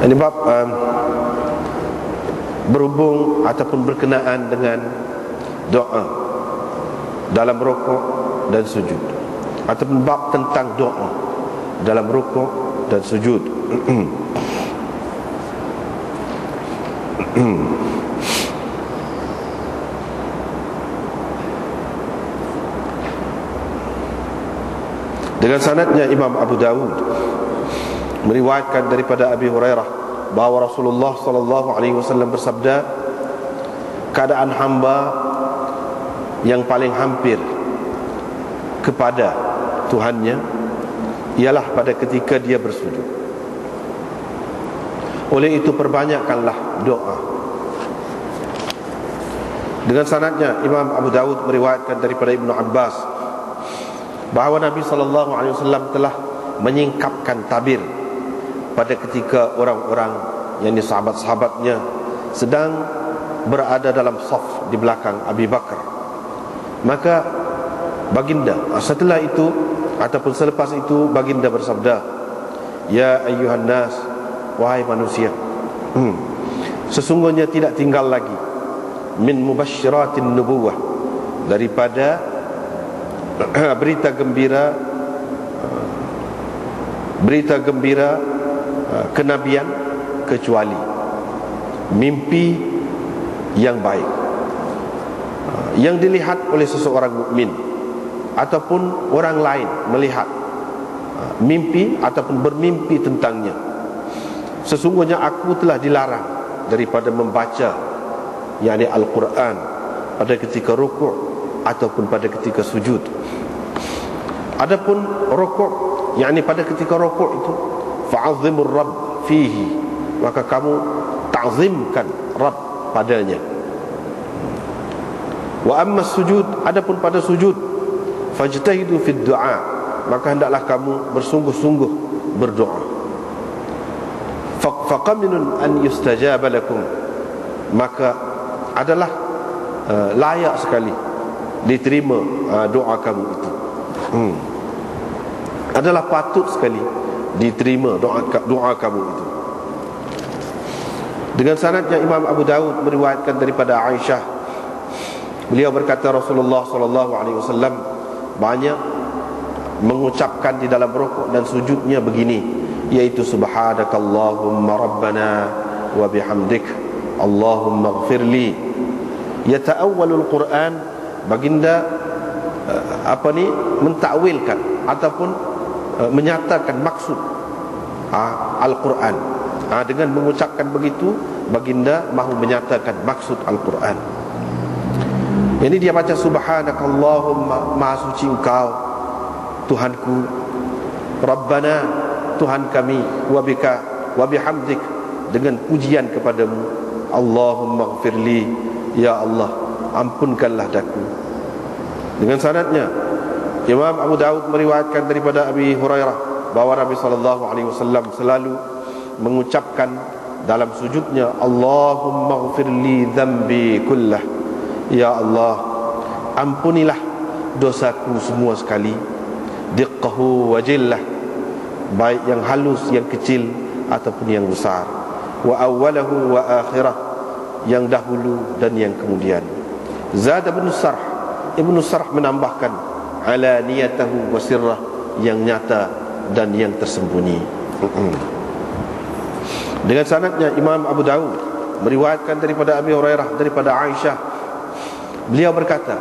Ini bab berhubung ataupun berkenaan dengan doa dalam rukuk dan sujud, ataupun bab tentang doa dalam rukuk dan sujud. Dengan sanadnya Imam Abu Dawud meriwayatkan daripada Abi Hurairah bahawa Rasulullah sallallahu alaihi wasallam bersabda, keadaan hamba yang paling hampir kepada Tuhannya ialah pada ketika dia bersujud. Oleh itu perbanyakkanlah doa. Dengan sanadnya Imam Abu Dawud meriwayatkan daripada Ibnu Abbas bahawa Nabi sallallahu alaihi wasallam telah menyingkapkan tabir pada ketika orang-orang, yakni sahabat-sahabatnya, sedang berada dalam saf di belakang Abi Bakar. Maka baginda setelah itu ataupun selepas itu baginda bersabda, ya ayyuhan nas, wahai manusia, sesungguhnya tidak tinggal lagi min mubasyiratin nubuwah, daripada berita gembira kenabian, kecuali mimpi yang baik yang dilihat oleh seseorang mukmin ataupun orang lain melihat mimpi ataupun bermimpi tentangnya. Sesungguhnya aku telah dilarang daripada membaca, yakni Al-Quran, pada ketika rukuk ataupun pada ketika sujud. Adapun rukuk, yakni pada ketika rukuk itu, fa'azzimur rabb fihi, maka kamu ta'zimkan Rabb padanya. Wa amma sujud, adapun pada sujud, fajtahidu fid du'a, maka hendaklah kamu bersungguh-sungguh berdoa. Faqaminun an yustajaba lakum, maka adalah layak sekali diterima doa kamu itu. Adalah patut sekali diterima doa kamu itu. Dengan sanadnya Imam Abu Dawud meriwayatkan daripada Aisyah, beliau berkata Rasulullah sallallahu alaihi wasallam banyak mengucapkan di dalam rukuk dan sujudnya begini, yaitu subhanakallahumma rabbana wa bihamdik Allahumma ighfirli. Yata'awwalul Quran, baginda mentakwilkan ataupun menyatakan maksud Al-Quran. Dengan mengucapkan begitu, baginda mahu menyatakan maksud Al-Quran. Ini dia baca subhanakallahumma, maha suci engkau Tuhanku, Rabbana, Tuhan kami, wabika, wabihamdik, dengan pujian kepadamu, Allahumma ighfirli, ya Allah ampunkanlah daku. Dengan sanadnya Imam Abu Dawud meriwayatkan daripada Abi Hurairah bahawa Nabi sallallahu alaihi wasallam selalu mengucapkan dalam sujudnya, Allahumma ighfirli dzambi kullah, ya Allah ampunilah dosaku semua sekali, diqqahu wa jillah, baik yang halus, yang kecil ataupun yang besar, wa awwalahu wa akhirah, yang dahulu dan yang kemudian. Zad Ibnu Sarh menambahkan, ala niyatahu wa sirrah, yang nyata dan yang tersembunyi. Dengan sanadnya Imam Abu Dawud meriwayatkan daripada Abi Hurairah daripada Aisyah, beliau berkata,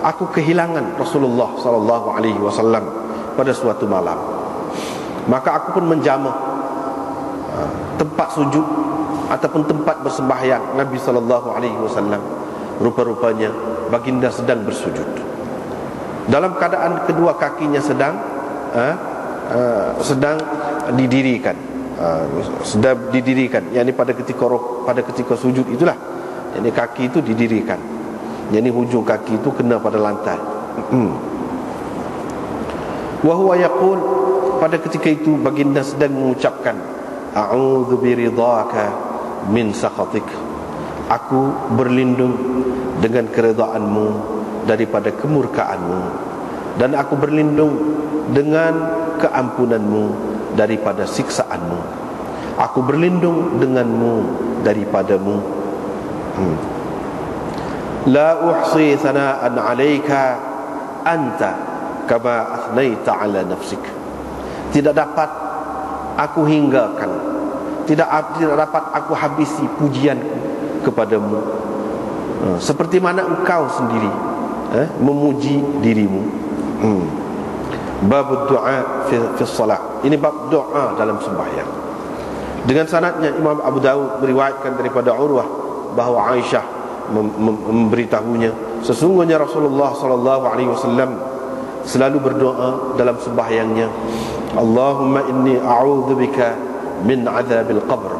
aku kehilangan Rasulullah sallallahu alaihi wasallam pada suatu malam, maka aku pun menjamah tempat sujud ataupun tempat bersembahyang Nabi sallallahu alaihi wasallam. Rupa-rupanya baginda sedang bersujud dalam keadaan kedua kakinya sedang didirikan, yakni pada ketika sujud itulah, yakni kaki itu didirikan, yakni hujung kaki itu kena pada lantai. Wa huwa yaqul, pada ketika itu baginda sedang mengucapkan, a'udzu biridhaka min sakhatik, aku berlindung dengan keredaanmu daripada kemurkaanmu, dan aku berlindung dengan keampunanmu daripada siksaanmu. Aku berlindung denganmu daripadamu. La uhsi thana'an 'alaika anta kama athnaita 'ala nafsik. Tidak dapat aku hinggakan, tidak dapat aku habisi pujianku kepadamu, seperti mana engkau sendiri memuji dirimu. Bab doa fi salat. Ini bab doa dalam sembahyang. Dengan sanadnya Imam Abu Dawud meriwayatkan daripada Urwah bahawa Aisyah memberitahunya, sesungguhnya Rasulullah sallallahu alaihi wasallam selalu berdoa dalam sembahyangnya, Allahumma inni a'udzubika min adzabil qabr.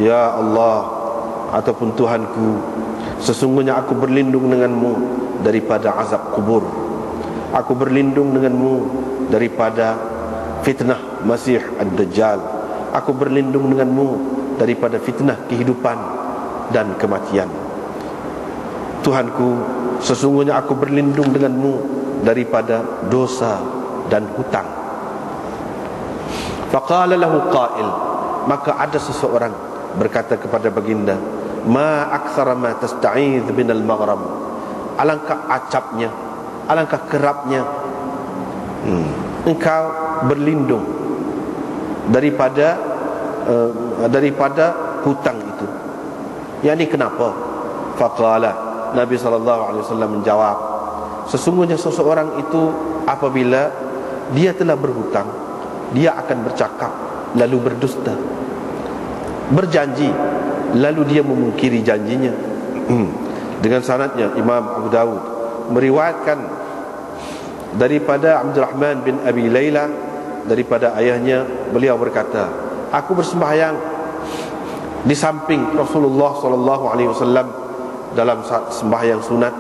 Ya Allah, ataupun Tuhanku, sesungguhnya aku berlindung denganmu daripada azab kubur. Aku berlindung denganmu daripada fitnah Masih Ad-Dajjal. Aku berlindung denganmu daripada fitnah kehidupan dan kematian. Tuhanku, sesungguhnya aku berlindung denganmu daripada dosa dan hutang. Faqala lahu qail, maka ada seseorang berkata kepada baginda, ma aktsara ma tasta'idz minal maghram. Alangkah acapnya, alangkah kerapnya engkau berlindung daripada hutang itu. Yani kenapa? Faqala, Nabi SAW menjawab, sesungguhnya seseorang itu apabila dia telah berhutang, dia akan bercakap lalu berdusta, berjanji lalu dia memungkiri janjinya. Dengan sanadnya Imam Abu Dawud meriwayatkan daripada Abdurrahman bin Abi Layla, daripada ayahnya, beliau berkata, aku bersembahyang di samping Rasulullah SAW dalam sembahyang sunat,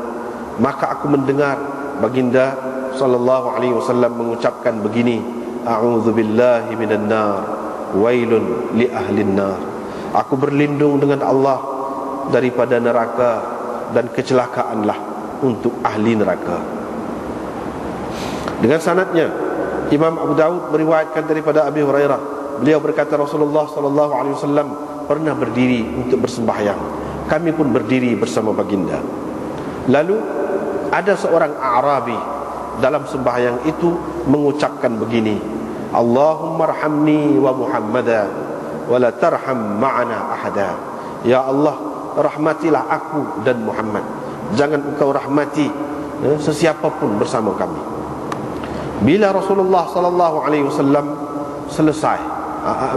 maka aku mendengar baginda sallallahu alaihi wasallam mengucapkan begini, a'udzubillahi minan nar, wailun li ahlin nar. Aku berlindung dengan Allah daripada neraka, dan kecelakaanlah untuk ahli neraka. Dengan sanadnya Imam Abu Dawud meriwayatkan daripada Abi Hurairah, beliau berkata Rasulullah sallallahu alaihi wasallam pernah berdiri untuk bersembahyang. Kami pun berdiri bersama baginda. Lalu ada seorang A'rabi dalam sembahyang itu mengucapkan begini, Allahumma arhamni wa Muhammada wa la tarham ma'ana ahada. Ya Allah, rahmatilah aku dan Muhammad, jangan engkau rahmati sesiapa pun bersama kami. Bila Rasulullah sallallahu alaihi wasallam selesai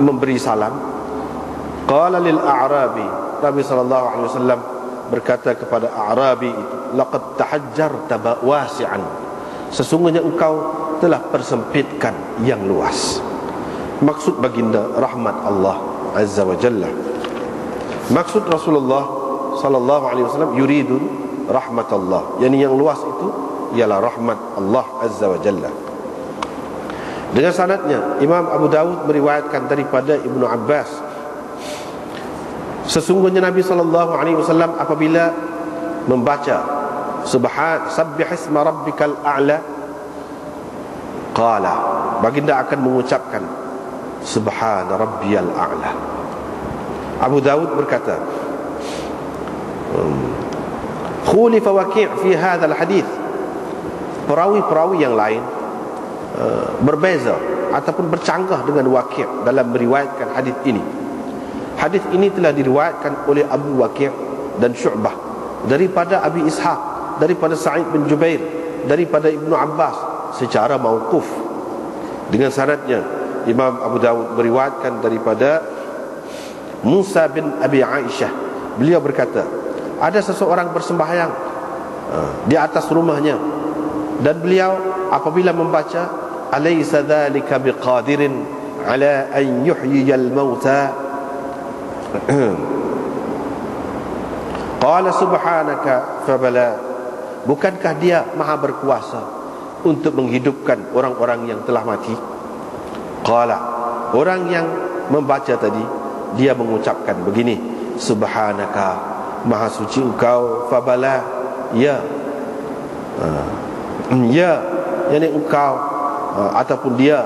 memberi salam, qala lil a'rabi, Nabi sallallahu alaihi wasallam berkata kepada A'rabi itu, laqad tahajjarta wasi'an, sesungguhnya engkau telah persempitkan yang luas. Maksud baginda rahmat Allah azza wa jalla. Maksud Rasulullah sallallahu alaihi wasallam yuridun rahmat Allah, yani yang luas itu ialah rahmat Allah azza wa jalla. Dengan sanadnya Imam Abu Dawud meriwayatkan daripada Ibnu Abbas, sesungguhnya Nabi sallallahu alaihi wasallam apabila membaca sabbih isma rabbikal a'la, qala, baginda akan mengucapkan subhana rabbiyal a'la. Abu Dawud berkata, khulifa Waqi' fi hadzal hadis. Perawi-perawi yang lain berbeza ataupun bercanggah dengan Waqi' dalam meriwayatkan hadis ini. Hadis ini telah diriwayatkan oleh Abu Waqi' dan Syu'bah daripada Abi Ishaq, daripada Sa'id bin Jubair, daripada Ibnu Abbas secara mauquf. Dengan sanadnya Imam Abu Dawud meriwayatkan daripada Musa bin Abi Aisyah, beliau berkata, ada seseorang bersembahyang di atas rumahnya, dan beliau apabila membaca alaysa dzalika biqadirin ala an yuhyiyal mauta, qala subhanaka fabala, bukankah dia maha berkuasa untuk menghidupkan orang-orang yang telah mati? Qala, orang yang membaca tadi dia mengucapkan begini, subhanaka, maha suci engkau, fabala, ya, ya, yani engkau ataupun dia